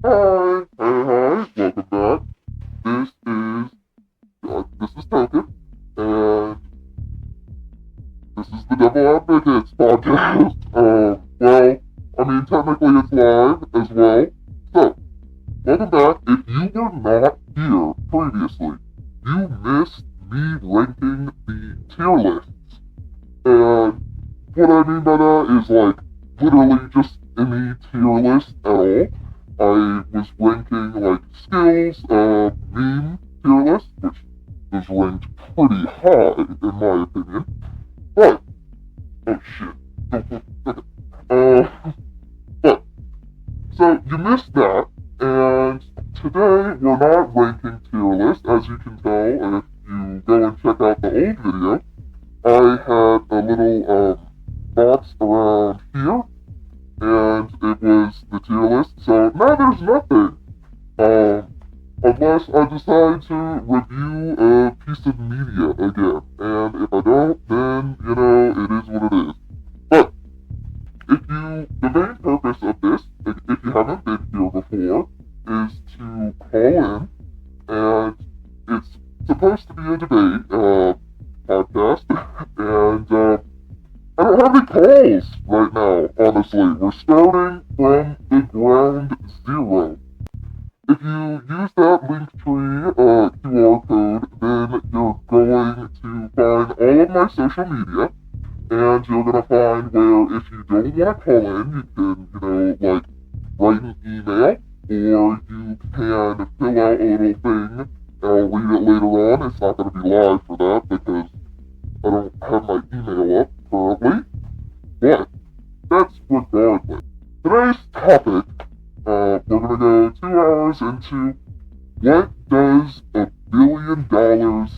Hi, hi, welcome back. This is Token, and this is the Devil Advocates podcast. Well, I mean, technically it's live as well. So, welcome back. If you were not here previously, you missed me ranking the tier lists. And what I mean by that is like literally just any tier list at all. I was ranking like skills, meme tier list, which is ranked pretty high in my opinion. But oh shit. Okay. But so you missed that, and today we're not ranking tier list, as you can tell if you go and check out the old video. I had a little box around here, and it was the tier list. So now there's nothing. Um, unless I decide to review a piece of media again. And if I don't, then, it is what it is. But, the main purpose of this, if you haven't been here before, is to call in, and it's supposed to be a debate, podcast, and, I don't have any calls right now, honestly. We're starting from the ground zero. If you use that Linktree QR code, then you're going to find all of my social media, and you're going to find where if you don't want to call in, you can, like, write an email, or you can fill out a little thing. I'll read it later on. It's not going to be live for that because I don't have my email up currently, but that's regardless. Today's topic, we're gonna go 2 hours into what does $1 billion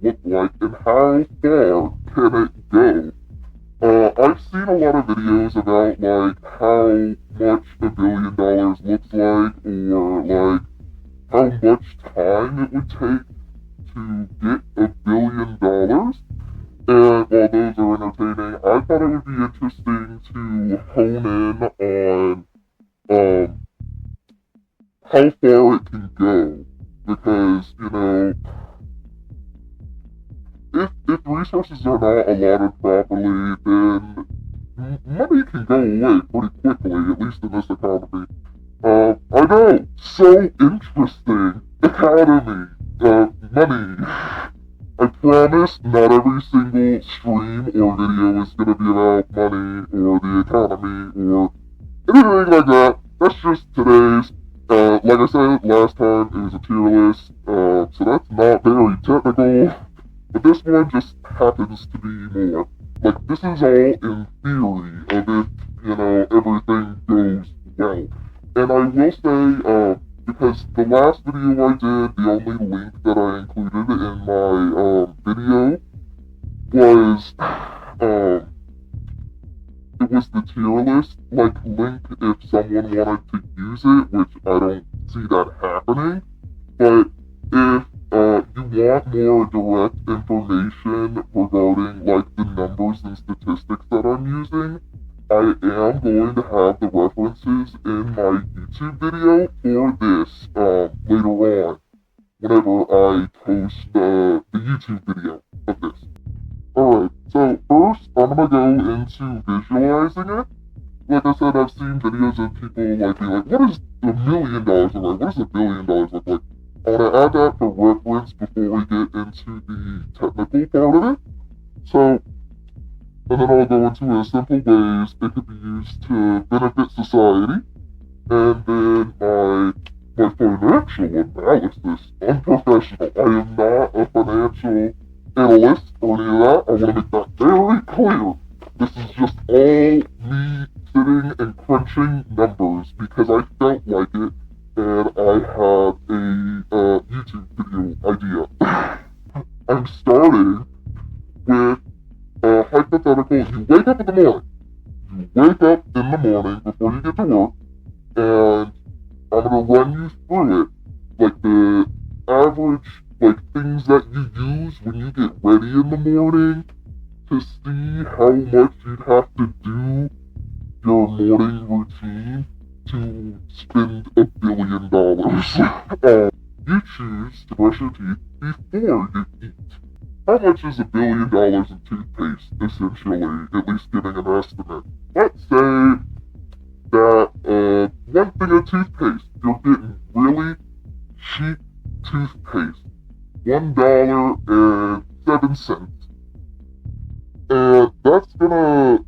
look like and how far can it go? I've seen a lot of videos about like how much $1 billion looks like, or like how much time it would take to get $1 billion. And while those are entertaining, I thought it would be interesting to hone in on how far it can go. Because, if resources are not allotted properly, then money can go away pretty quickly, at least in this economy. I know, so interesting. Economy, money. I promise not every single stream or video is gonna be about money or the economy or anything like that. That's just today's. Like I said last time, it was a tier list, so that's not very technical. But this one just happens to be more. Like, this is all in theory of if, everything goes well. And I will say, because the last video I did, the only link that I included in my, video was, it was the tier list, like, link if someone wanted to use it, which I don't see that happening. But if you want more direct information regarding like the numbers and statistics that I'm using, I am going to have the references in my YouTube video for this later on, whenever I post the YouTube video of this. Alright, so first I'm gonna go into visualizing it. Like I said, I've seen videos of people like be like, what is $1 million look like? What does $1 billion look like? I want to add that for reference before we get into the technical part of it. So, and then I'll go into a simple ways it could be used to benefit society. And then my financial analysis, unprofessional. I am not a financial analyst or any of that. I want to make that very clear. This is just all me sitting and crunching numbers because I felt like it and I have a YouTube video idea. I'm starting with a hypothetical. You wake up in the morning. You wake up in the morning before you get to work, and I'm gonna run you through it, like the average, like things that you use when you get ready in the morning to see how much you'd have to do your morning routine to spend $1 billion. You choose to brush your teeth before you eat. How much is $1 billion in toothpaste, essentially, at least giving an estimate? Let's say that one thing of toothpaste, you're getting really cheap toothpaste, $1.07. And that's gonna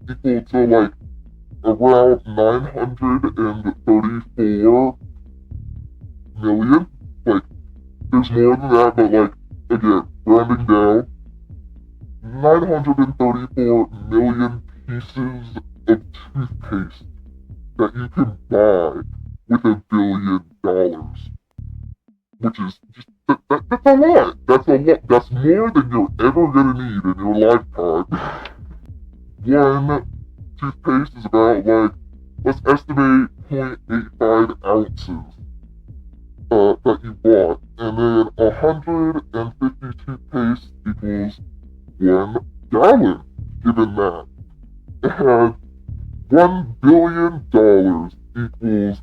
equal to like around 934 million. Like, there's more than that, but like, again, rounding down, 934 million pieces of toothpaste that you can buy with $1 billion. Which is just, that's a lot. That's a lot. That's more than you're ever gonna need in your lifetime. One toothpaste is about, like, let's estimate 0.85 ounces that you bought, and then 150 toothpaste equals 1 gallon, given that. And $1 billion equals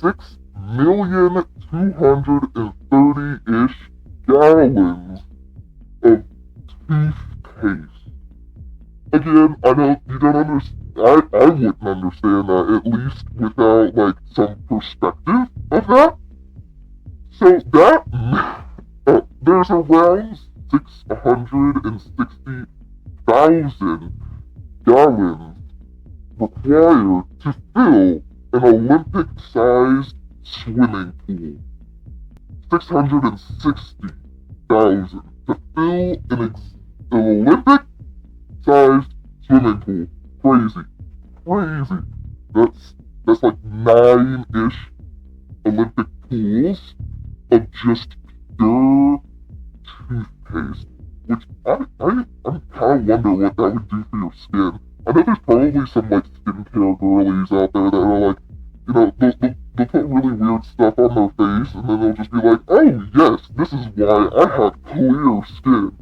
6,230,000-ish gallons of toothpaste. Again, I know you don't understand. I wouldn't understand that, at least without, like, some perspective of that. So that, there's around 660,000 gallons required to fill an Olympic-sized swimming pool. 660,000 to fill an Olympic-sized swimming pool. Crazy. That's like 9-ish Olympic pools of just pure toothpaste. Which I'm kind of wonder what that would do for your skin. I know there's probably some like skincare girlies out there that are like, you know, they'll put really weird stuff on their face and then they'll just be like, oh yes, this is why I have clear skin.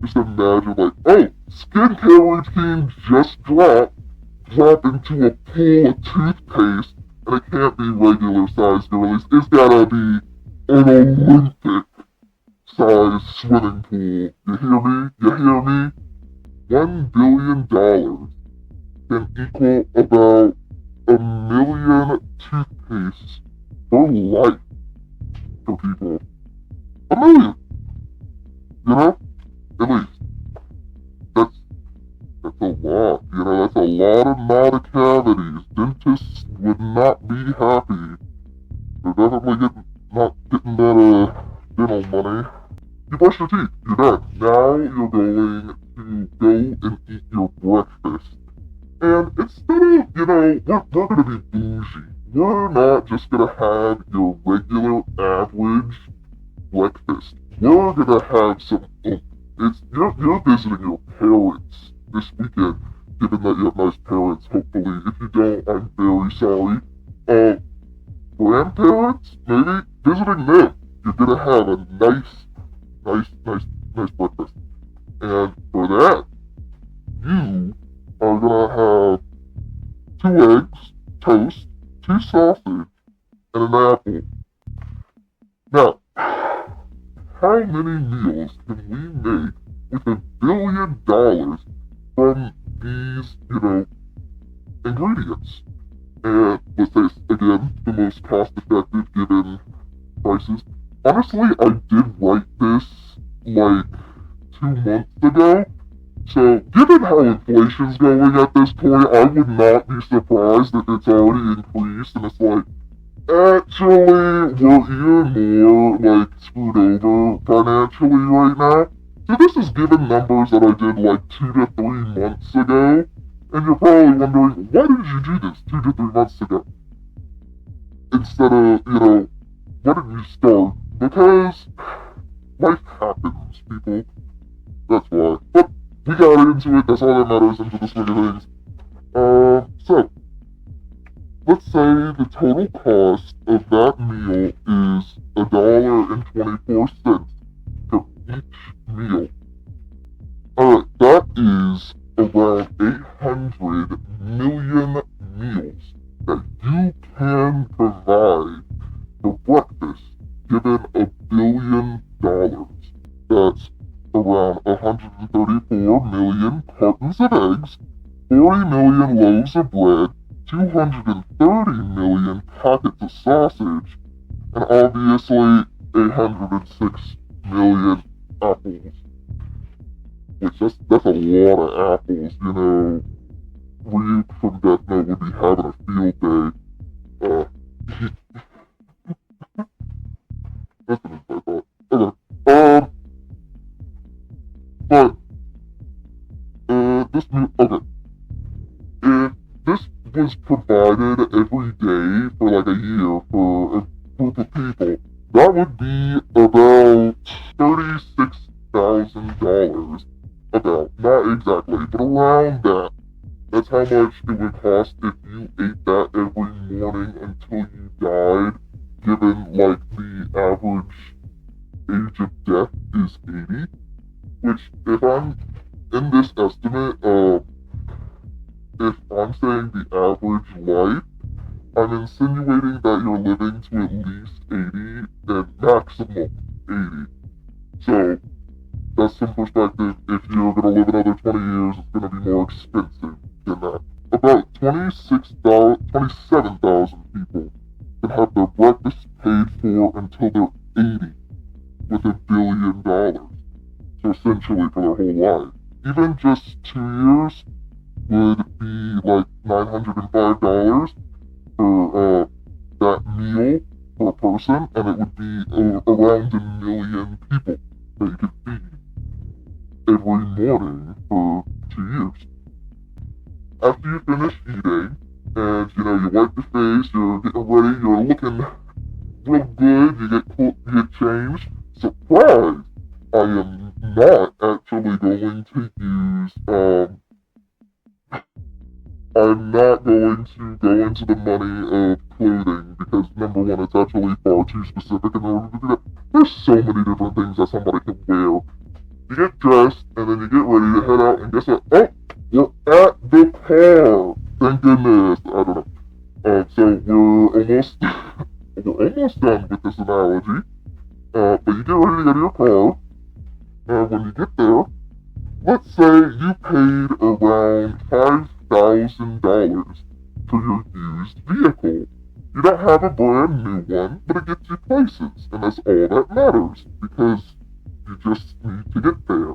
Just imagine like, oh, skincare routine just drop into a pool of toothpaste, and it can't be regular sized girlies. It's gotta be an Olympic-sized swimming pool. You hear me? $1 billion can equal about 1 million toothpastes for life for people. 1 million! You know? At least. That's a lot. You know, that's a lot of knotted cavities. Dentists would not be happy. They're definitely not getting that dental money. You brush your teeth. You're done. Now you're going to go and eat your breakfast. And instead of, you know, we're gonna be bougie. We're not just gonna have your regular average breakfast. We're gonna have some oomph. You're visiting your parents this weekend, given that you have nice parents, hopefully. If you don't, I'm very sorry. Grandparents, maybe, visiting them. You're gonna have a nice breakfast. And for that, you are gonna have 2 eggs, toast, 2 sausage, and an apple. Now, how many meals can we make with $1 billion from these, you know, ingredients? And let's say, again, the most cost-effective given prices. Honestly, I did write this, like, 2 months ago. So, given how inflation's going at this point, I would not be surprised if it's already increased, and it's like, actually, we're even more, like, screwed over financially right now. So this is given numbers that I did, like, 2 to 3 months ago, and you're probably wondering, why did you do this 2 to 3 months ago? Instead of, you know, why did you start? Because life happens, people. That's why. But we got into it, that's all that matters, into the swing of things. So, let's say the total cost of that meal is $1.24 for each meal. Alright, that is around 800 million meals that you can provide for breakfast given $1 billion. That's around 134 million cartons of eggs, 40 million loaves of bread, 230 million packets of sausage, and obviously 806 million apples. Which that's a lot of apples, you know. Ryuk from Death Note would be having a field day. That's an inside thought. Okay. But, if this was provided every day for like a year for a group of people, that would be about $36,000. About, not exactly, but around that. That's how much it would cost if you ate that every morning until you died, given like the average age of death is 80. Which, if I'm in this estimate, if I'm saying the average life, I'm insinuating that you're living to at least 80 and maximum 80. So, that's some perspective. If you're gonna live another 20 years, it's gonna be more expensive than that. About 27,000 people can have their breakfast paid for until they're 80 with $1 billion. So essentially for their whole life. Even just 2 years would be like $905 for that meal per person, and it would be around 1 million people that you could feed every morning for 2 years. After you finish eating, and you know, you wipe your face, you're getting ready, you're looking real good, you get changed. Surprise! I am not actually going to use, I'm not going to go into the money of clothing, because number one, it's actually far too specific in order to do that. There's so many different things that somebody can wear. You get dressed, and then you get ready to head out, and guess what? Oh! You're at the car! Thank goodness! I don't know. So we're almost done with this analogy. But you get ready to go to your car, and when you get there, let's say you paid around $5,000 for your used vehicle. You don't have a brand new one, but it gets you places, and that's all that matters, because you just need to get there.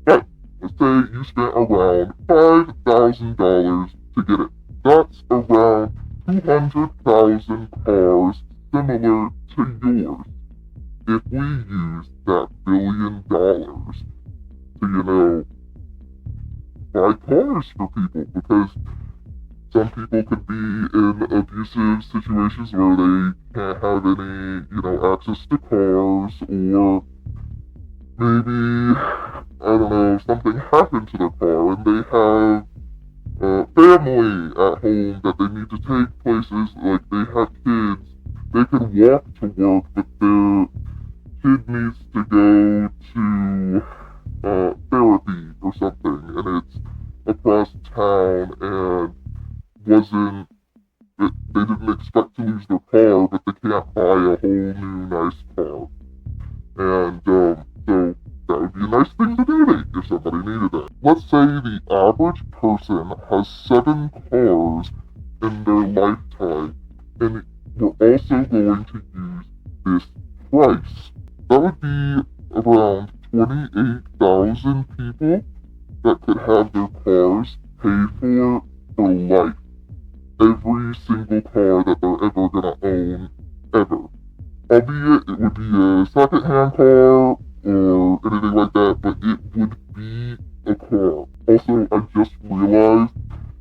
But let's say you spent around $5,000 to get it. That's around 200,000 cars similar to yours. If we use that $1 billion to, you know, buy cars for people, because some people could be in abusive situations where they can't have any, you know, access to cars, or maybe, I don't know, something happened to their car and they have family at home that they need to take places, like they have kids. They could walk to work, but their kid needs to go to therapy or something, and it's across town, and they didn't expect to lose their car, but they can't buy a whole new nice car. And so that would be a nice thing to donate if somebody needed that. Let's say the average person has 7 cars in their lifetime, and we're also going to use this price. That would be around 28,000 people that could have their cars paid for life. Every single car that they're ever gonna own, ever. Albeit it would be a second-hand car or anything like that, but it would be a car. Also, I just realized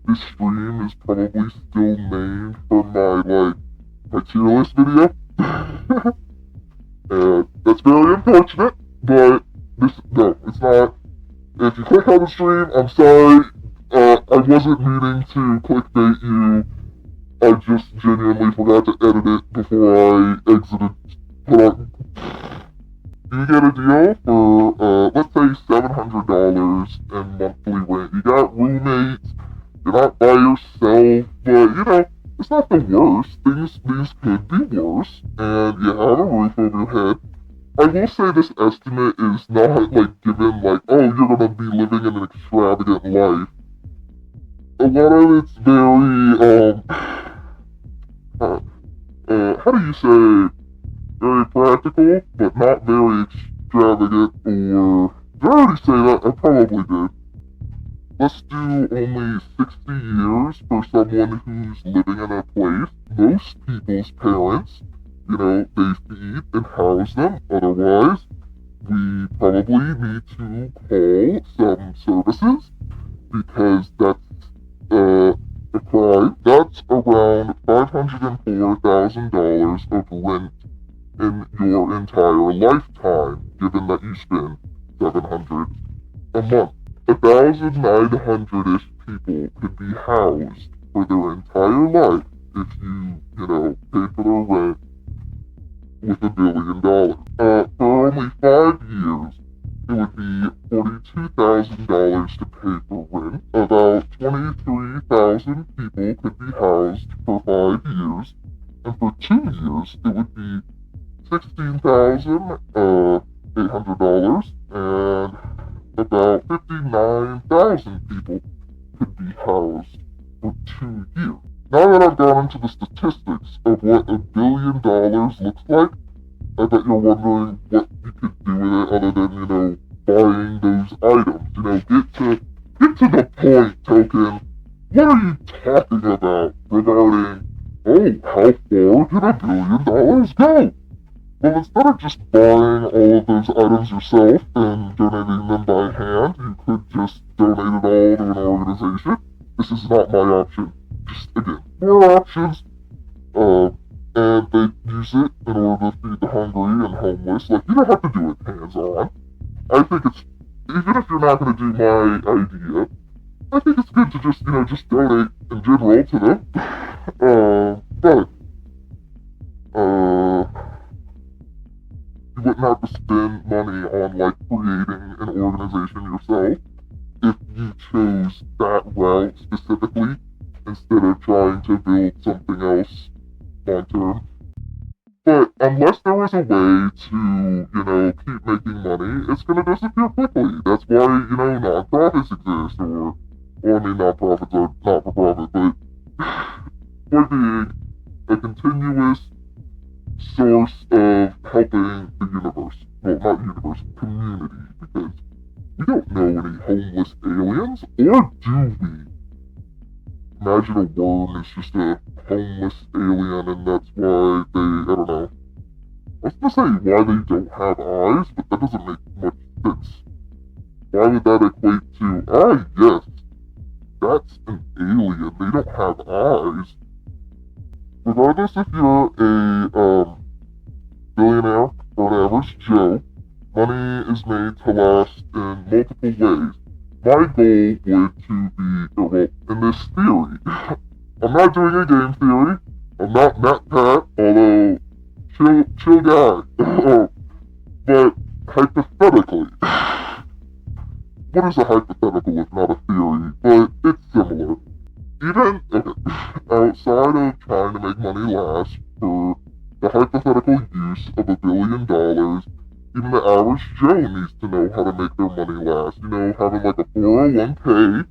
this stream is probably still named for my tier list video. And that's very unfortunate, but no, it's not. If you click on the stream, I'm sorry, I wasn't meaning to clickbait you. I just genuinely forgot to edit it before I exited. You get a deal for, let's say $700 in monthly rent. You got roommates, You're not by yourself, but, you know, it's not the worst. Things could be worse, and you have a roof over your head. I will say this estimate is not, like, given, like, oh, you're gonna be living in an extravagant life. A lot of it's very, how do you say, very practical, but not very extravagant, or, did I already say that? I probably did. Let's do only 60 years for someone who's living in a place. Most people's parents, you know, they feed and house them. Otherwise, we probably need to call some services because that's a crime. That's around $504,000 of rent in your entire lifetime, given that you spend $700 a month. 1,900-ish people could be housed for their entire life if you know, paid for their rent with $1 billion. For only 5 years, it would be $42,000 to pay for rent. About 23,000 people could be housed for 5 years, and for 2 years, it would be $16,800, and about 59,000 people could be housed for 2 years. Now that I've gone into the statistics of what $1 billion looks like, I bet you're wondering what you could do with it other than, you know, buying those items. You know, get to the point, Token. What are you talking about regarding, oh, how far did $1 billion go? Well, instead of just buying all of those items yourself and donating them by hand, you could just donate it all to an organization. This is not my option. Just, again, more options. And they use it in order to feed the hungry and homeless. Like, you don't have to do it hands-on. I think it's, even if you're not going to do my idea, I think it's good to just, you know, just donate in general to them. But, you wouldn't have to spend money on, like, creating an organization yourself if you chose that route specifically instead of trying to build something else long term. But unless there was a way to, you know, keep making money, it's gonna disappear quickly. That's why, you know, nonprofits exist, or I mean, nonprofits are not for profit, but point being, a continuous source of helping the universe. Well, not universe, community, because we don't know any homeless aliens, or do we? Imagine a worm is just a homeless alien, and that's why they, I don't know. I was gonna say why they don't have eyes, but that doesn't make much sense. Why would that equate to, yes, that's an alien, they don't have eyes. Regardless if you're a, billionaire or an average Joe, money is made to last in multiple ways. My goal would to be, well, in this theory, I'm not doing a game theory, I'm not Matt Pat, although, chill guy, but hypothetically, what is a hypothetical if not a theory, but it's similar. Even, outside of trying to make money last for the hypothetical use of $1 billion, even the average Joe needs to know how to make their money last. You know, having like a 401k,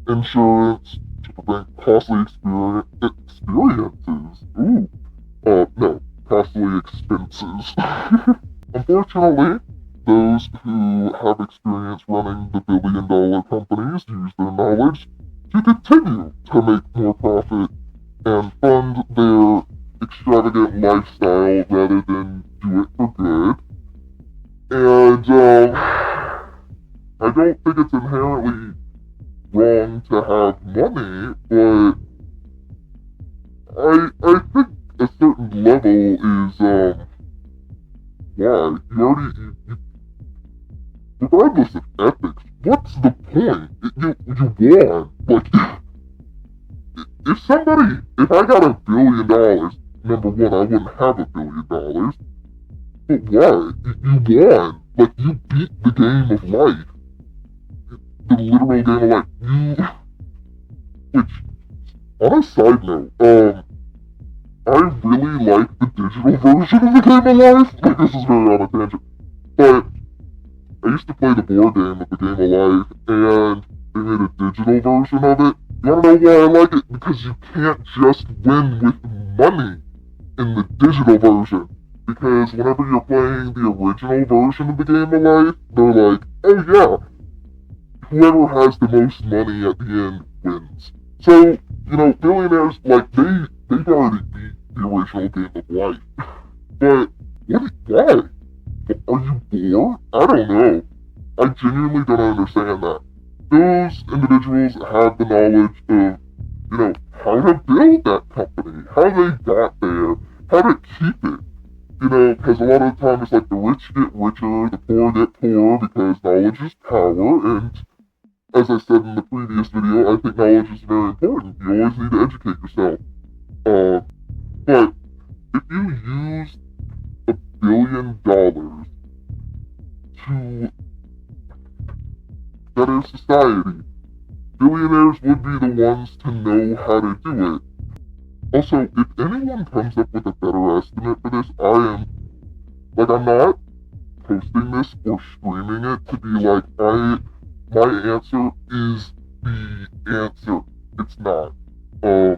insurance to prevent costly experiences. Ooh. No, costly expenses. Unfortunately, those who have experience running the $1 billion companies use their knowledge to continue to make more profit and fund their extravagant lifestyle rather than do it for good. And, I don't think it's inherently wrong to have money, but I think a certain level is, why? Regardless of ethics, what's the point? You won. Like, if I got $1 billion, number one, I wouldn't have $1 billion. But why? You won. Like, you beat the game of life. The literal game of life. Which, on a side note, I really like the digital version of the game of life. Like, this is very on a tangent. But I used to play the board game of the game of life, and they made a digital version of it. You wanna know why I like it? Because you can't just win with money in the digital version. Because whenever you're playing the original version of the game of life, they're like, oh yeah, whoever has the most money at the end wins. So, billionaires, like, they've already beat the original game of life. But, why? Are you bored? I don't know. I genuinely don't understand that. Those individuals have the knowledge of, how to build that company, how they got there, how to keep it. Because a lot of the time it's like the rich get richer, the poor get poorer, because knowledge is power, and as I said in the previous video, I think knowledge is very important. You always need to educate yourself. But if you use $1 billion to better society, billionaires would be the ones to know how to do it. Also, if anyone comes up with a better estimate for this, I'm not posting this or streaming it to be like, my answer is the answer. It's not. I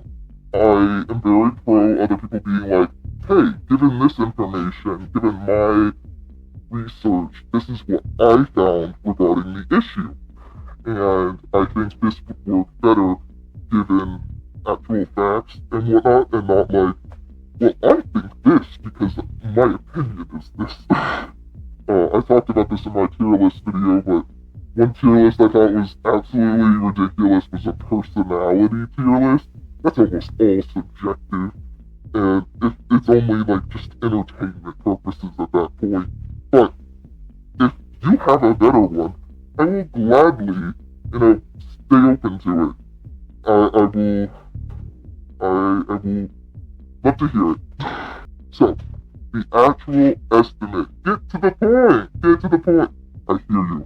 am very pro other people being like, hey, given this information, given my research, this is what I found regarding the issue. And I think this would work better given actual facts and whatnot, and not like, well, I think this because my opinion is this. I talked about this in my tier list video, but one tier list I thought was absolutely ridiculous was a personality tier list. That's almost all subjective, and it's only like just entertainment purposes at that point. But if you have a better one, I will gladly, stay open to it. I will love to hear it. So, the actual estimate. Get to the point. I hear you.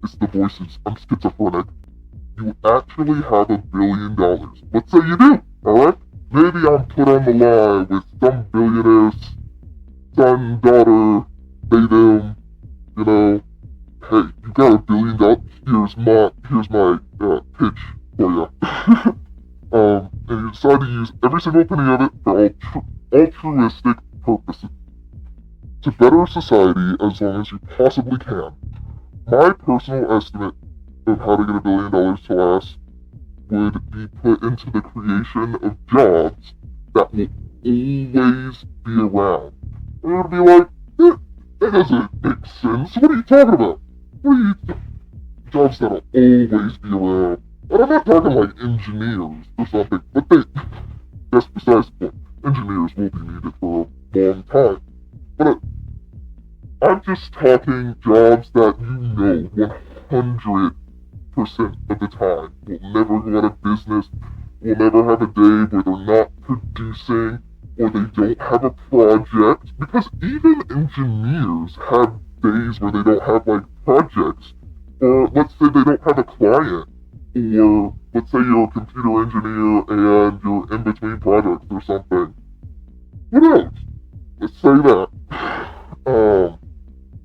It's the voices. I'm schizophrenic. You actually have $1 billion. Let's say you do, alright? Maybe I'm put on the line with some billionaire's son, daughter, they, them, hey, you got $1 billion? Here's my pitch for you. And you decide to use every single penny of it for altruistic purposes. To better society as long as you possibly can. My personal estimate of how to get $1 billion to last would be put into the creation of jobs that will always be around. And it would be like, that doesn't make sense. What are you talking about? Jobs that'll always be around. And I'm not talking like engineers or something, but that's besides the point. Engineers will be needed for a long time. But I'm just talking jobs that 100% of the time will never go out of business, will never have a day where they're not producing, or they don't have a project, because even engineers have days where they don't have, projects, or let's say they don't have a client, or let's say you're a computer engineer and you're in between projects or something. Who knows? Let's say that.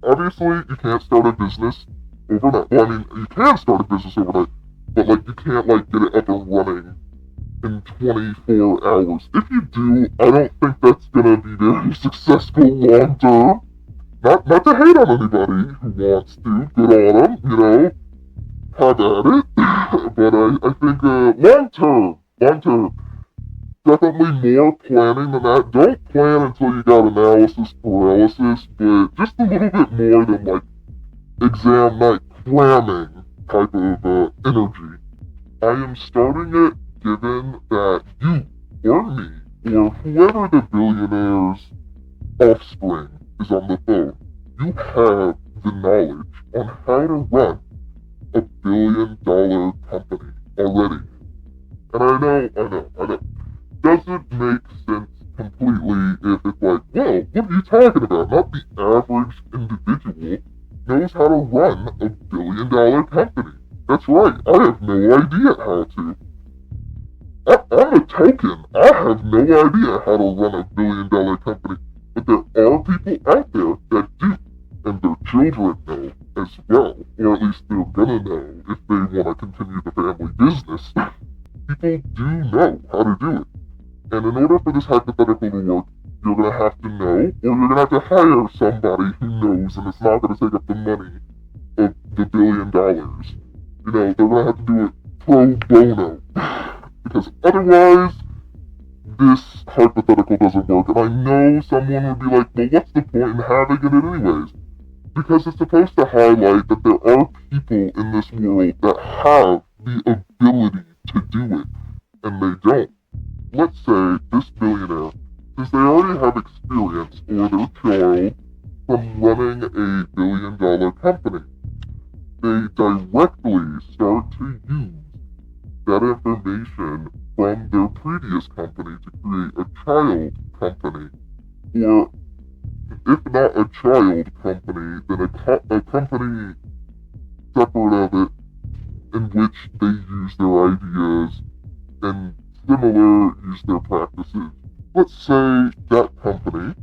Obviously, you can't start a business overnight. Well, I mean, you can start a business overnight, but, you can't, get it up and running in 24 hours. If you do, I don't think that's gonna be very successful long term. Not to hate on anybody who wants to. Good on them, have at it. But I think, long term, definitely more planning than that. Don't plan until you got analysis paralysis, but just a little bit more than, exam night cramming type of, energy. I am starting it given that you, or me, or whoever the billionaire's offspring is on the phone, you have the knowledge on how to run $1 billion company already. And I know. Doesn't make sense completely if it's like, whoa, what are you talking about? Not the average individual knows how to run $1 billion company. That's right, I have no idea how to. I'm a token. I have no idea how to run a billion-dollar company, but there are people out there that do, and their children know as well, or at least they're gonna know if they want to continue the family business. People do know how to do it. And in order for this hypothetical to work, you're going to have to know, or you're going to have to hire somebody who knows, and it's not going to take up the money of the $1 billion. You know, they're going to have to do it pro bono. Because otherwise, this hypothetical doesn't work. And I know someone would be like, well, what's the point in having it anyways? Because it's supposed to highlight that there are people in this world that have the ability to do it, and they don't. Let's say this billionaire, since they already have experience or their child from running a $1 billion company, they directly start to use that information from their previous company to create a child company, or if not a child company, then a company separate of it in which they use their ideas and similar use their practices. Let's say that company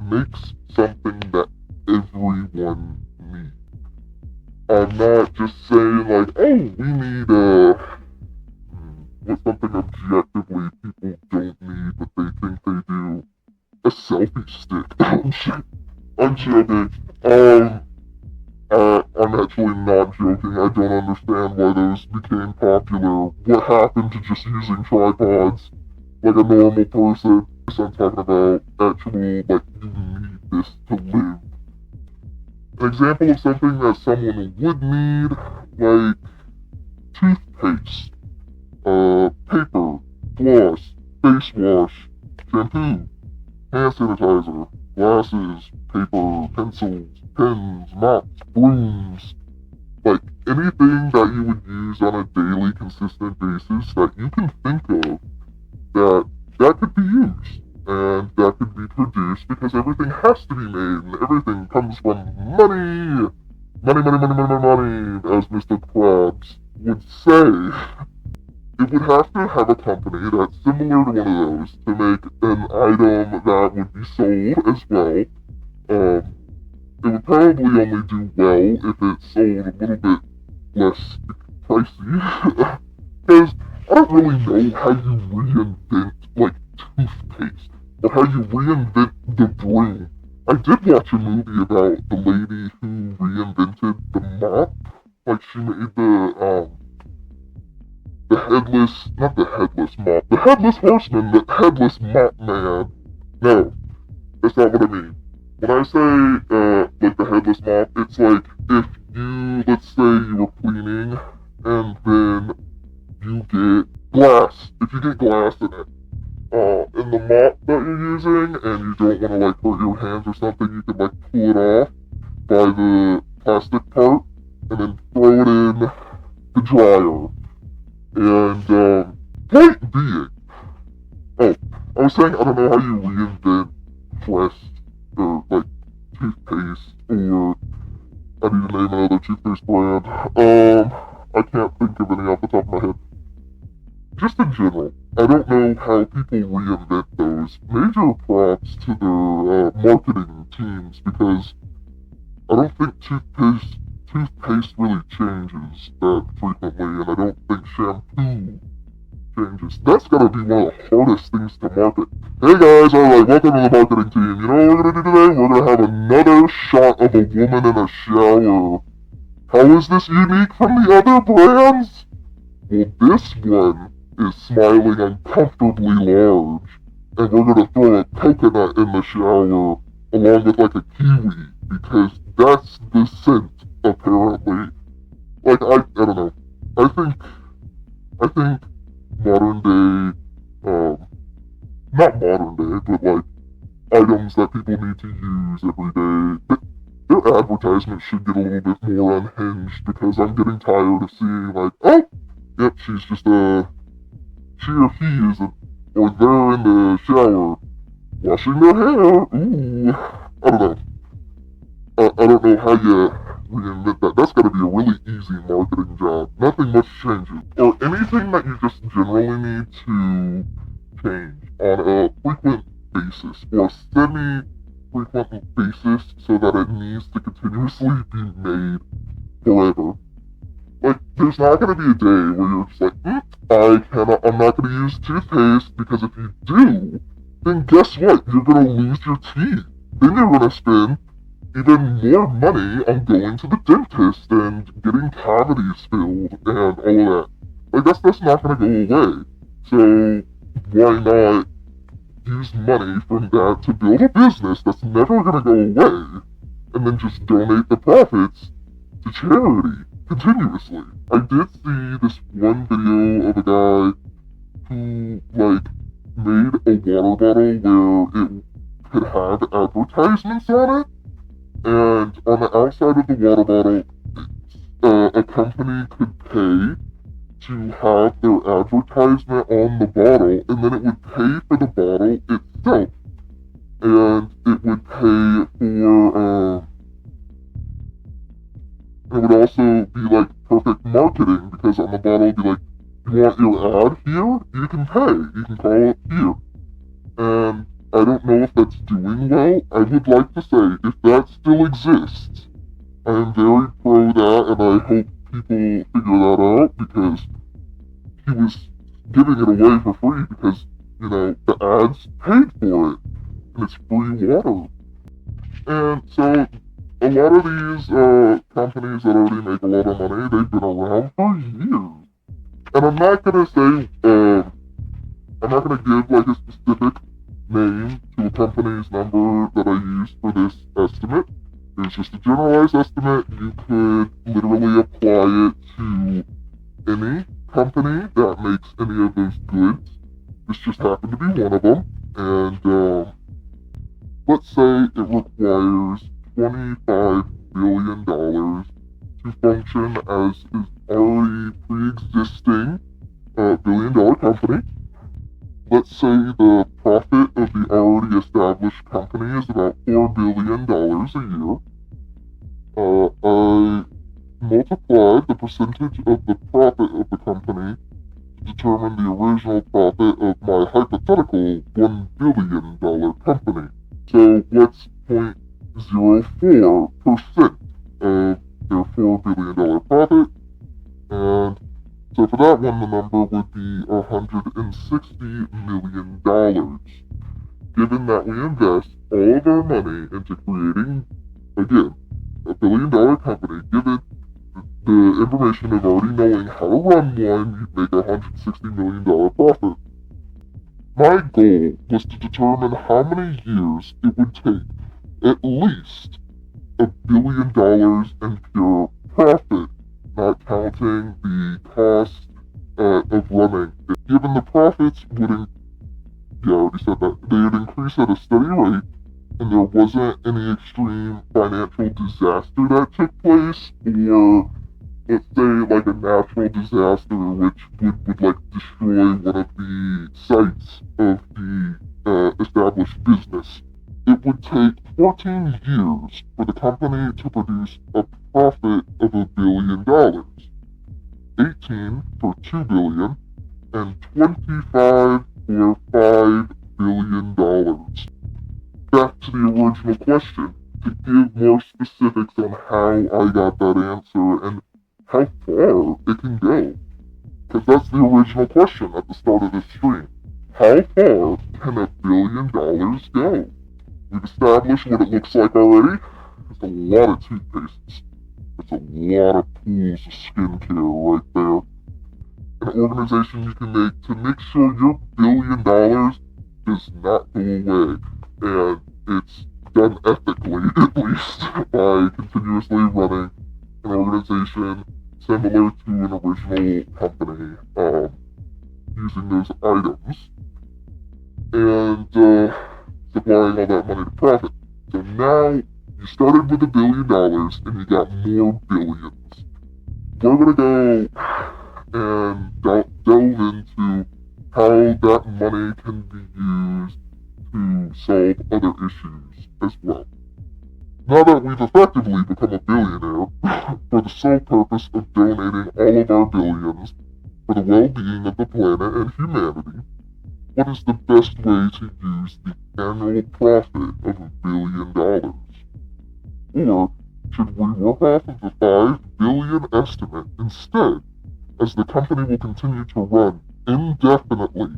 makes something that everyone needs. I'm not just saying like, oh, we need what's something objectively people don't need but they think they do. A selfie stick. I'm joking. I'm actually not joking. I don't understand why those became popular. What happened to just using tripods like a normal person? I'm talking about actually, like, you need this to live. An example of something that someone would need, like toothpaste, paper, floss, face wash, shampoo, hand sanitizer, glasses, paper, pencils, pens, mops, brooms, like anything that you would use on a daily, consistent basis that you can think of that could be used and that could be produced because everything has to be made and everything comes from money. Money, money, money, money, money, as Mr. Krabs would say. It would have to have a company that's similar to one of those to make an item that would be sold as well. It would probably only do well if it sold a little bit less pricey. Because I don't really know how you reinvent, like, toothpaste, or how you reinvent the broom. I did watch a movie about the lady who reinvented the mop. Like, she made the headless, not the headless mop, the headless horseman, the headless mop man. No, that's not what I mean. When I say, like the headless mop, it's like if you, let's say you were cleaning and then you get glass. If you get glass in it, in the mop that you're using and you don't want to like hurt your hands or something, you can like pull it off by the plastic part and then throw it in the dryer. And, point being, I was saying I don't know how you reinvent Crest or like toothpaste or I need to name another toothpaste brand. I can't think of any off the top of my head. Just in general, I don't know how people reinvent those. Major props to their marketing teams because I don't think toothpaste really changes that frequently, and I don't think shampoo changes. That's gotta be one of the hardest things to market. Hey guys, alright, welcome to the marketing team. You know what we're gonna do today? We're gonna have another shot of a woman in a shower. How is this unique from the other brands? Well, this one is smiling uncomfortably large, and we're gonna throw a coconut in the shower along with like a kiwi, because that's the scent, apparently. Like, I don't know. I think modern day, not modern day, but like, items that people need to use every day, their advertisements should get a little bit more unhinged, because I'm getting tired of seeing like, oh, yep, she's just she or he is or they're in the shower, washing their hair, ooh, I don't know. I don't know how you reinvent that. That's gotta be a really easy marketing job. Nothing much changes. Or anything that you just generally need to change on a frequent basis or semi-frequent basis so that it needs to continuously be made forever. Like, there's not gonna be a day where you're just like, I'm not gonna use toothpaste, because if you do, then guess what? You're gonna lose your teeth. Then you're gonna spend even more money on going to the dentist and getting cavities filled and all of that. Like, that's not gonna go away. So, why not use money from that to build a business that's never gonna go away, and then just donate the profits to charity continuously? I did see this one video of a guy who, like, made a water bottle where it could have advertisements on it, and on the outside of the water bottle, a company could pay to have their advertisement on the bottle, and then it would pay for the bottle itself, and it would pay for, it would also be like perfect marketing, because on the bottle it would be like, you want your ad here? You can pay. You can call it here. And I don't know if that's doing well. I would like to say, if that still exists, I am very pro that, and I hope people figure that out, because he was giving it away for free because, you know, the ads paid for it, and it's free water. And so, a lot of these companies that already make a lot of money, they've been around for years. And I'm not gonna say, I'm not gonna give like a specific name to a company's number that I used for this estimate. It's just a generalized estimate. You could literally apply it to any company that makes any of those goods. This just happened to be one of them. And let's say it requires $25 billion to function as is already pre-existing billion-dollar company. Let's say the profit of the already established company is about $4 billion a year. I multiplied the percentage of the profit of the company to determine the original profit of my hypothetical $1 billion company. So what's 0.04% of their $4 billion profit? And so for that one, the number would be $160 million. Given that we invest all of our money into creating, again, a billion-dollar company, given the information of already knowing how to run one, you'd make $160 million profit. My goal was to determine how many years it would take at least $1 billion in pure profit, not counting the cost of running. Given the profits would, I already said that, they would increase at a steady rate, and there wasn't any extreme financial disaster that took place, or let's say like a natural disaster which would like destroy one of the sites of the established business. It would take 14 years for the company to produce a profit of $1 billion, 18 for $2 billion, and 25 for $5 billion. Back to the original question, to give more specifics on how I got that answer and how far it can go. Because that's the original question at the start of this stream. How far can $1 billion go? We've established what it looks like already. It's a lot of toothpastes. It's a lot of pools of skincare right there. An organization you can make to make sure your $1 billion does not go away. And it's done ethically, at least, by continuously running an organization similar to an original company, using those items, and supplying all that money to profit. So now, you started with $1 billion, and you got more billions. We're gonna go and delve into how that money can be used to solve other issues as well. Now that we've effectively become a billionaire for the sole purpose of donating all of our billions for the well-being of the planet and humanity, what is the best way to use the annual profit of $1 billion? Or should we work off of the $5 billion estimate instead, as the company will continue to run indefinitely,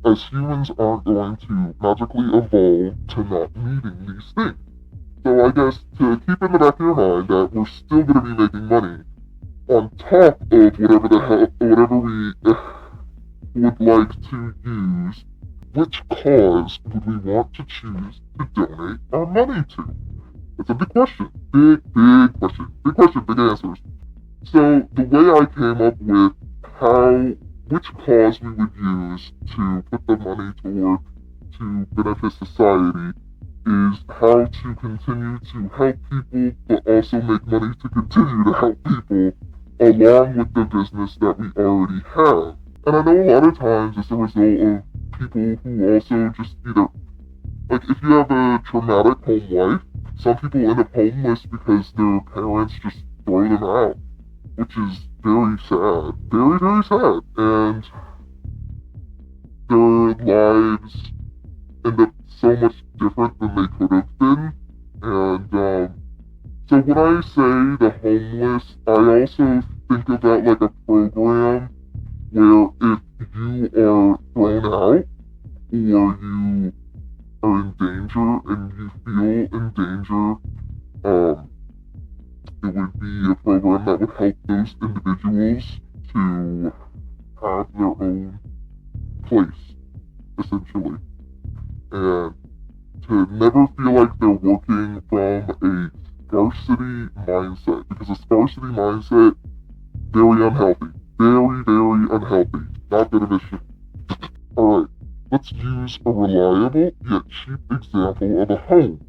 as humans aren't going to magically evolve to not needing these things? So I guess to keep in the back of your mind that we're still going to be making money on top of whatever we would like to use, which cause would we want to choose to donate our money to? It's a big question. Big question. Big question, big answers. So the way I came up with which cause we would use to put the money toward to benefit society is how to continue to help people, but also make money to continue to help people along with the business that we already have. And I know a lot of times it's a result of people who also just either, like if you have a traumatic home life, some people end up homeless because their parents just throw them out, which is very sad. Very sad. And their lives end up so much different than they could have been. And so when I say the homeless, I also think about like a program where if you are thrown out or you are in danger and you feel in danger, it would be a program that would help those individuals to have their own place, essentially. And to never feel like they're working from a scarcity mindset, because a scarcity mindset, very unhealthy. Very unhealthy. Not beneficial. Alright, let's use a reliable yet cheap example of a home,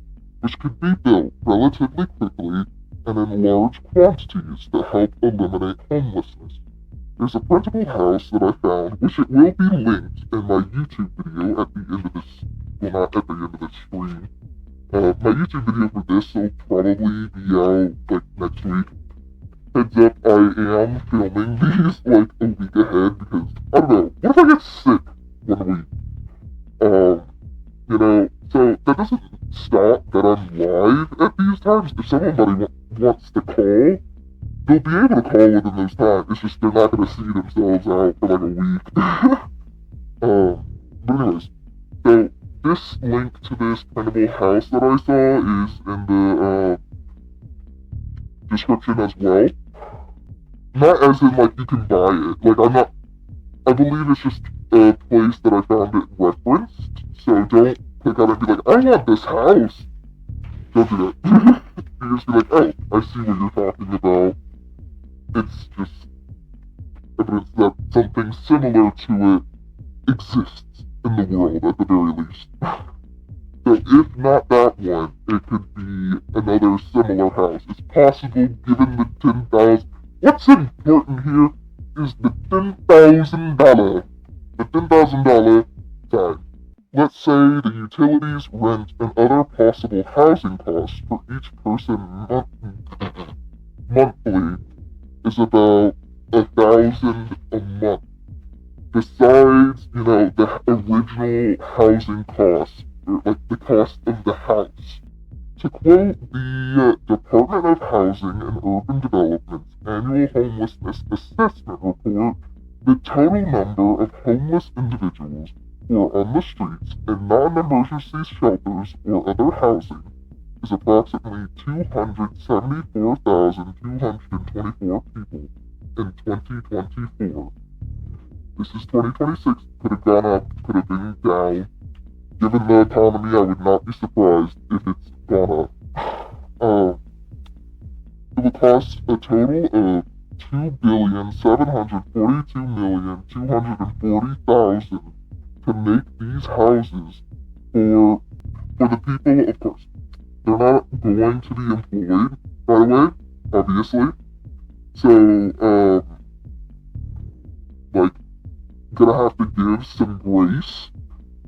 which could be built relatively quickly and in large quantities to help eliminate homelessness. There's a printable house that I found, which it will be linked in my YouTube video at the end of this, well, not at the end of the stream. My YouTube video for this will probably be out, like, next week. Heads up, I am filming these, like, a week ahead, because, I don't know, what if I get sick one week? You know, so that doesn't stop that I'm live at these times. If somebody wants to call, they'll be able to call within those times. It's just they're not going to see themselves out for like a week. But anyways, so this link to this printable house that I saw is in the description as well. Not as in like you can buy it. Like I believe it's just a place that I found it referenced. So don't click on it and be like, I want this house. Don't do that. You just be like, oh, I see what you're talking about. It's just evidence that something similar to it exists in the world at the very least. So if not that one, it could be another similar house. It's possible given the 10,000. What's important here is the $10,000. The $10,000 side. Let's say the utilities, rent, and other possible housing costs for each person monthly is about $1,000 a month. Besides, you know, the original housing costs, or like the cost of the house. To quote the Department of Housing and Urban Development's annual homelessness assessment report, the total number of homeless individuals who are on the streets in non-emergency shelters or other housing is approximately 274,224 people in 2024. This is 2026, could have gone up, could have been down. Given the economy, I would not be surprised if it's gone up. It will cost a total of $2,742,240,000 to make these houses for the people, of course. They're not going to be employed right away, obviously. So, like, gonna have to give some grace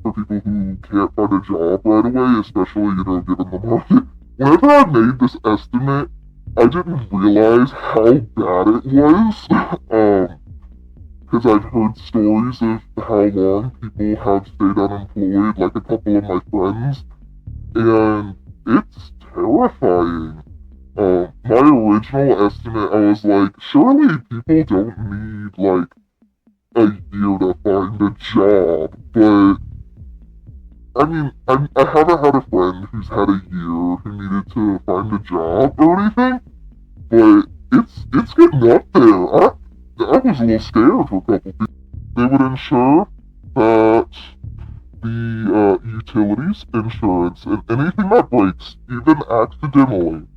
for people who can't find a job right away, especially, you know, given the market. whenever I made this estimate, I didn't realize how bad it was. Because I've heard stories of how long people have stayed unemployed, like a couple of my friends, and it's terrifying. My original estimate, I was like, surely people don't need, like, a year to find a job, but I mean, I haven't had a friend who's had a year who needed to find a job or anything, but it's getting up there. I was a little scared for a couple people. They would ensure that the utilities, insurance, and anything that breaks, even accidentally,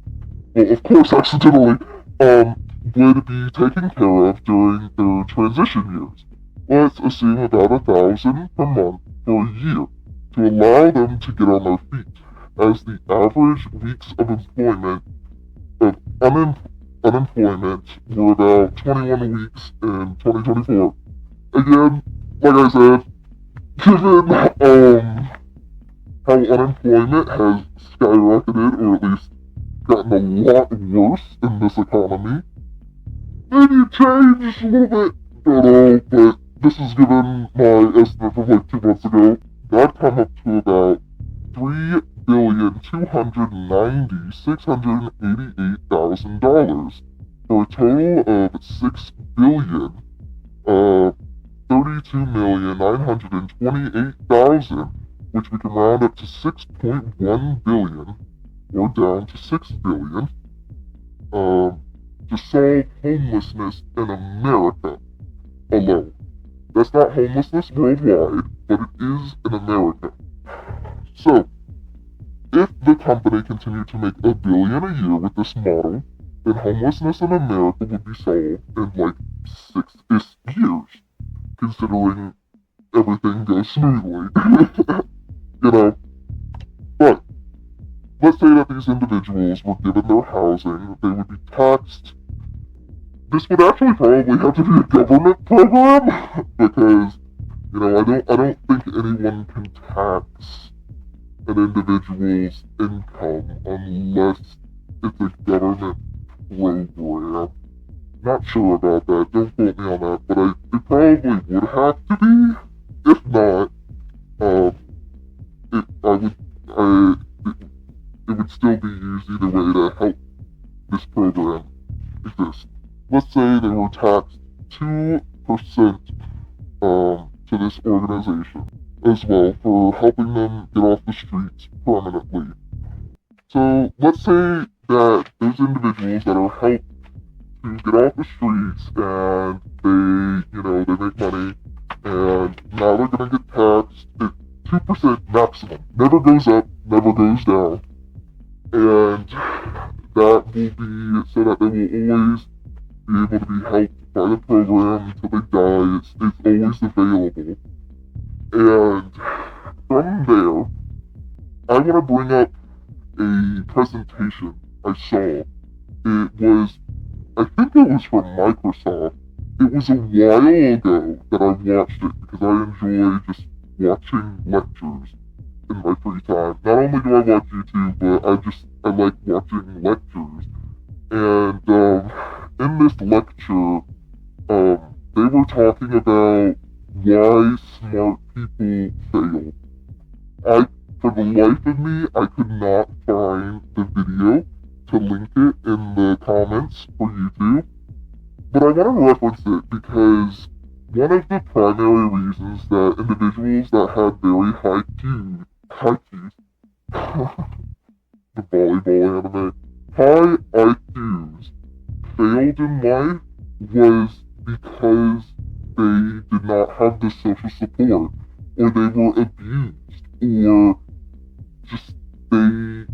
well, of course, accidentally, would be taken care of during their transition years. Let's assume about 1,000 per month for a year to allow them to get on their feet, as the average weeks of employment of unemployment were about 21 weeks in 2024. Again, like I said, given how unemployment has skyrocketed, or at least gotten a lot worse in this economy, maybe changed a little bit. Don't know, but this is given my estimate from like 2 months ago. That come up to about 3,290,688,000 for a total of 6,000,000,000 $32,928,000, which we can round up to 6.1 billion, or down to 6 billion, to solve homelessness in America alone. That's not homelessness worldwide, but it is in America. So, if the company continued to make $1 billion a year with this model, then homelessness in America would be solved in like 6 years, considering everything goes smoothly. You know? But, let's say that these individuals were given their housing, they would be taxed. This would actually probably have to be a government program, because, I don't think anyone can tax an individual's income unless it's a government program. Not sure about that, don't quote me on that, but it probably would have to be. If not, it would still be used either way to help this program exist. Let's say they were taxed 2% to this organization as well for helping them get off the streets permanently. So let's say that those individuals that are helped to get off the streets and they make money and now they're gonna get taxed at 2% maximum. Never goes up, never goes down. And that will be so that they will always be able to be helped by the program until they die. It's always available. And from there, I want to bring up a presentation I saw. I think it was from Microsoft. It was a while ago that I watched it because I enjoy just watching lectures in my free time. Not only do I watch YouTube, but I like watching lectures. And in this lecture, they were talking about why smart people fail. For the life of me, I could not find the video to link it in the comments for YouTube. But I want to reference it because one of the primary reasons that individuals that had very high IQs, the volleyball anime, high IQs failed in life was because they did not have the social support, or they were abused, or just they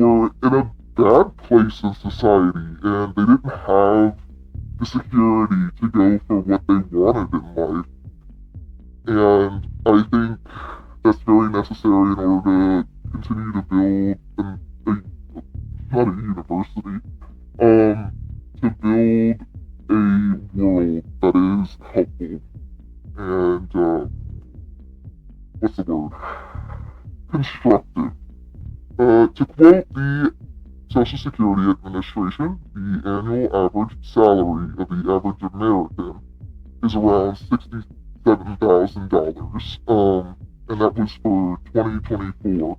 were in a bad place in society and they didn't have the security to go for what they wanted in life. And I think that's very necessary in order to continue to build not a university, to build a world that is helpful and, what's the word? Constructive. To quote the Social Security Administration, the annual average salary of the average American is around $67,000, and that was for 2024.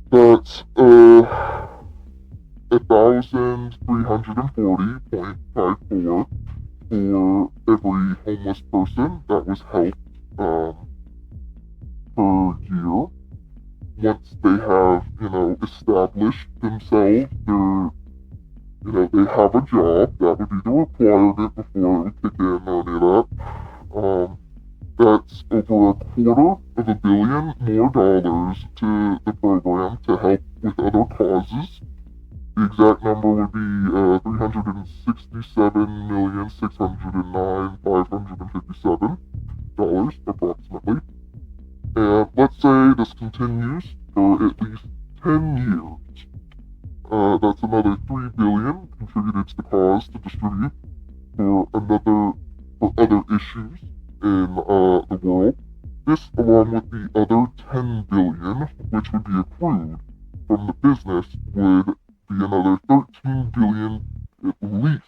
That's 1,340.54 for every homeless person that was helped per year. Once they have, established themselves, they have a job. That would be the requirement before we kick in or any of that. That's over $250 million more dollars to the program to help with other causes. The exact number would be $367,609,557 approximately. And let's say this continues for at least 10 years. That's another $3 billion contributed to the cause to distribute for other issues in the world. This, along with the other $10 billion, which would be accrued from the business, would be another $13 billion at least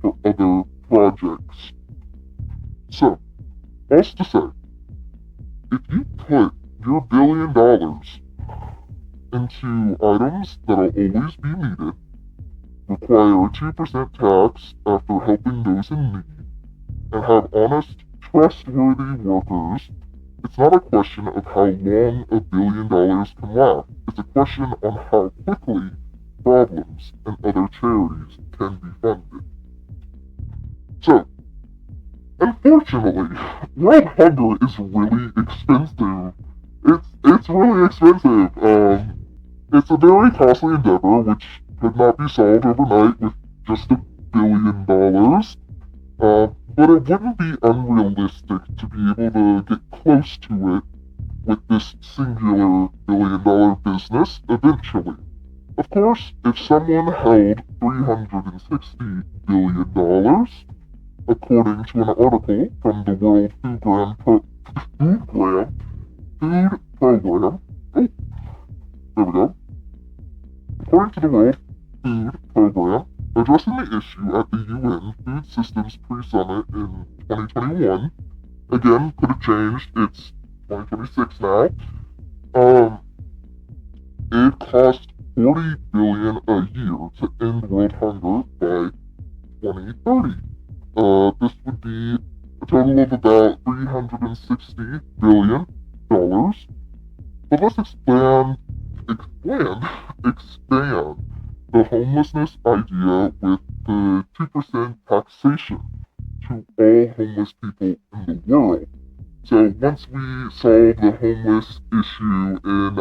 for other projects. So, what's to say, if you put your $1 billion into items that'll always be needed, require a 2% tax after helping those in need, and have honest, trustworthy workers, it's not a question of how long $1 billion can last. It's a question on how quickly problems and other charities can be funded. So, unfortunately, world hunger is really expensive. It's really expensive. It's a very costly endeavor which could not be solved overnight with just $1 billion. But it wouldn't be unrealistic to be able to get close to it with this singular $1 billion business eventually. Of course, if someone held $360 billion, according to an article from the World Food Program, there we go. According to the World Food Program, addressing the issue at the UN Food Systems Pre-Summit in 2021, again, could have changed, it's 2026 now, it cost $40 billion a year to end world hunger by 2030. This would be a total of about $360 billion. But let's expand the homelessness idea with the 2% taxation to all homeless people in the world. So once we solve the homeless issue in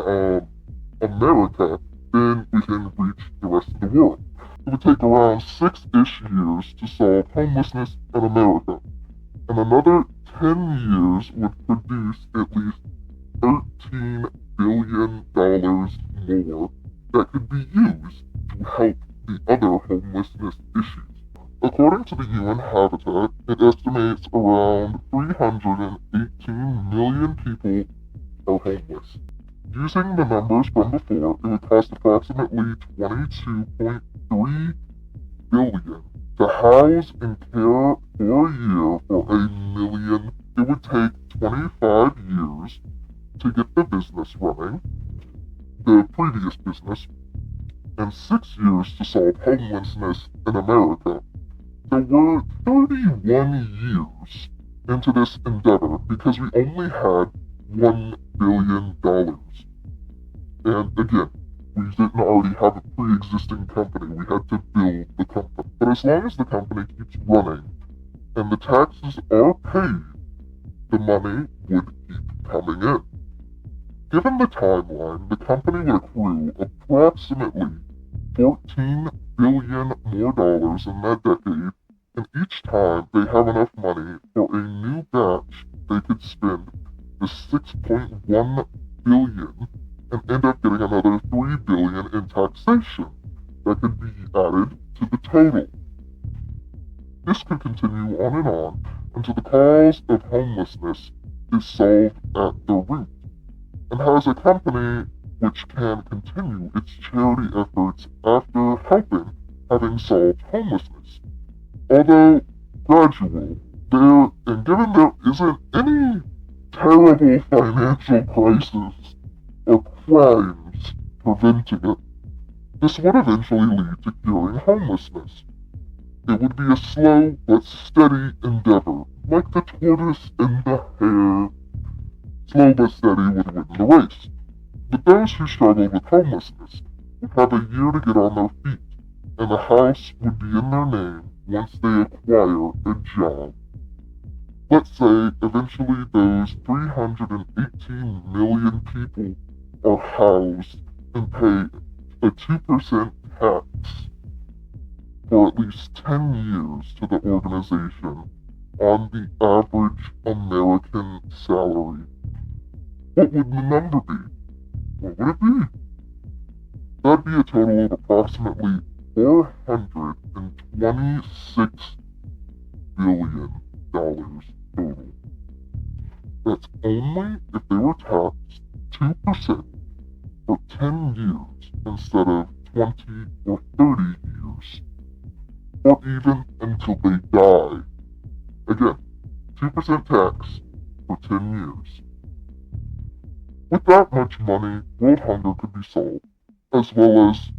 America, then we can reach the rest of the world. It would take around 6-ish years to solve homelessness in America, and another 10 years would produce at least $13 billion more that could be used to help the other homelessness issues. According to the UN Habitat, it estimates around 318 million people are homeless. Using the numbers from before, it would cost approximately $22.3 billion to house and care for a year for 1 million. It would take 25 years to get the business running, the previous business, and 6 years to solve homelessness in America. So we're 31 years into this endeavor because we only had $1 billion. And again, we didn't already have a pre-existing company. We had to build the company. But as long as the company keeps running and the taxes are paid, the money would keep coming in. Given the timeline, the company would accrue approximately $14 billion more dollars in that decade, and each time they have enough money for a new batch, they could spend the $6.1 billion and end up getting another $3 billion in taxation that could be added to the total. This could continue on until the cause of homelessness is solved at the root. And as a company which can continue its charity efforts after having solved homelessness. Although gradual, and given there isn't any terrible financial crisis or crimes preventing it, this would eventually lead to curing homelessness. It would be a slow but steady endeavor, like the tortoise and the hare. Slow but steady would win the race. But those who struggled with homelessness would have a year to get on their feet, and a house would be in their name once they acquire a job. Let's say eventually those 318 million people are housed and pay a 2% tax for at least 10 years to the organization on the average American salary. What would the number be? What would it be? That'd be a total of approximately $426 billion total. That's only if they were taxed 2% for 10 years instead of 20 or 30 years. Or even until they die. Again, 2% tax for 10 years. With that much money, world hunger could be solved, as well as,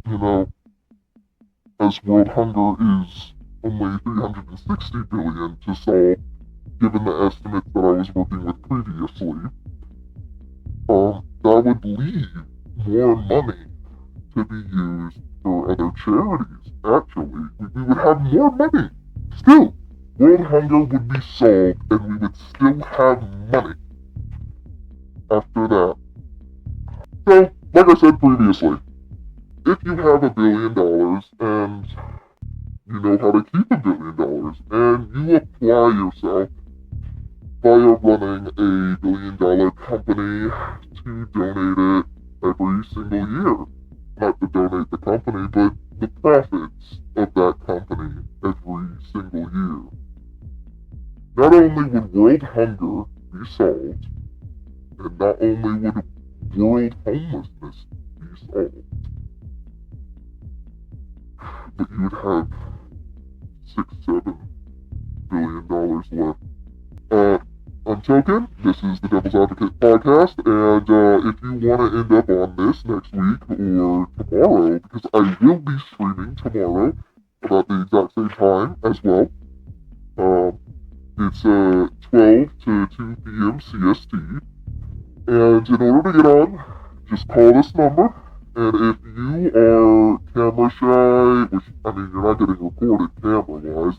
as world hunger is only 360 billion to solve, given the estimates that I was working with previously, that would leave more money to be used for other charities. Actually, we would have more money. Still, world hunger would be solved and we would still have money after that. So, like I said previously, if you have $1 billion and you know how to keep $1 billion and you apply yourself via running $1 billion company to donate it every single year. Not to donate the company, but the profits of that company every single year. Not only would world hunger be solved, and not only would world homelessness be solved, but you would have $6-7 billion left. I'm Token, this is the Devil's Advocate podcast, and if you want to end up on this next week or tomorrow, because I will be streaming tomorrow about the exact same time as well. It's 12 to 2 p.m. CST, and in order to get on, just call this number, and if you are camera shy, which, I mean, you're not getting recorded camera-wise,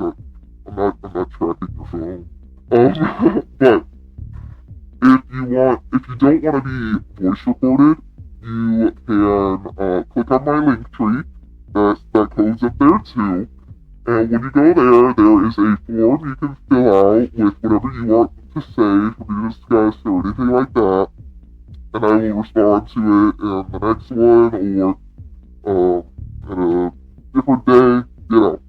I'm not tracking your phone. But if you don't want to be voice recorded, you can click on my Linktree. That code's up there too. And when you go there is a form you can fill out with whatever you want to say for me to discuss or anything like that. And I will respond to it in the next one or at a different day, Oh,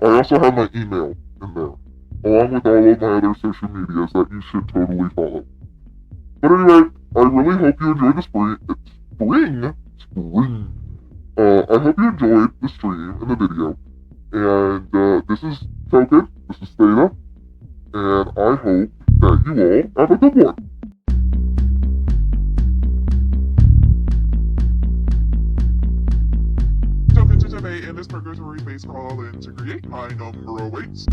I also have my email in there, along with all of my other social medias that you should totally follow. But anyway, I really hope you enjoyed the spring. I hope you enjoyed the stream and the video. And this is Token, this is Theta, and I hope that you all have a good one. Token today in this purgatory base crawl in to create my number awaits.